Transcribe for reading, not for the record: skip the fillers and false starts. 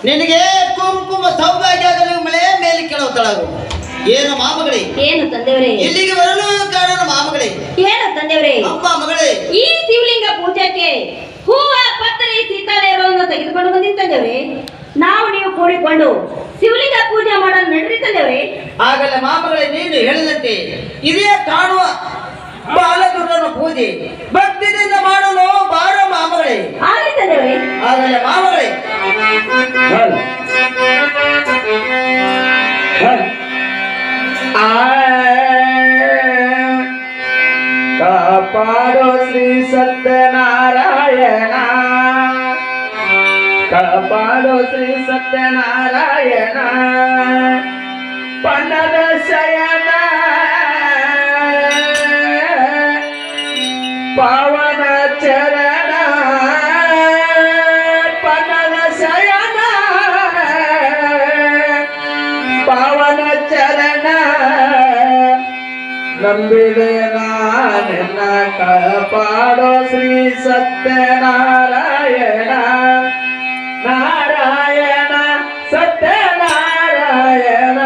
ನಿನಗೆ ಕುಂಕುಮ ಸೌಭಾಗ್ಯದಲ್ಲಿ ಮಳೆ ಮೇಲೆ ಕೆಳವತ್ತಳಾಗು. ಏನು ಮಾಮಗಳೇ? ಏನು ತಂದೆಯವರೇ? ಇಲ್ಲಿಗೆ ಬರಲು ಕಾರಣ ಮಾಮಗಳೇ? ಏನು ತಂದೆಯವರೇ? ಅಮ್ಮ ಮಗಳೇ, ಈ ಶಿವಲಿಂಗ ಪೂಜೆಗೆ ಹೂವ ಪತ್ರಿ ಸೀತಾಳೆಯನ್ನು ತೆಗೆದುಕೊಂಡು ಬಂದಿದ್ದ ತಂದೆಯವರೇ. ನಾವು ನೀವು ಕೂಡಿಕೊಂಡು ಶಿವಲಿಂಗ ಪೂಜೆ ಮಾಡಲು ನಡ್ರಿ ತಂದೆಯವರೇ. ಆಗಲೇ ಮಾಮಗಳೇ, ನೀನು ಹೇಳಿದಂತೆ ಇದೇ ಕಾಣುವ ಬಾಲದುರ್ಗನ ಪೂಜೆ ಭಕ್ತಿಯಿಂದ ಮಾಡಲು ಬಾರ ಮಾಮಗಳೇ. ಆಗಲಿ ತಂದೆಯವರೇ. ಆಗಲೇ ಮಾಮಗಳೇ. ಕಾಪಾಡೋ ಶ್ರೀ ಸತ್ಯನಾರಾಯಣ, ಕಾಪಾಡೋ ಶ್ರೀ ಸತ್ಯನಾರಾಯಣ, ಪನ್ನದ ಶಯನ ಪಾವನ ಚರಣ, ಪನ್ನದ ಶಯನ ಪಾವನ ಚರಣ, ನಂಬಿದೆ ನಾನೆನ್ನ ಕಾಪಾಡೋ ಶ್ರೀ ಸತ್ಯನಾರಾಯಣ, ನಾರಾಯಣ ಸತ್ಯನಾರಾಯಣ.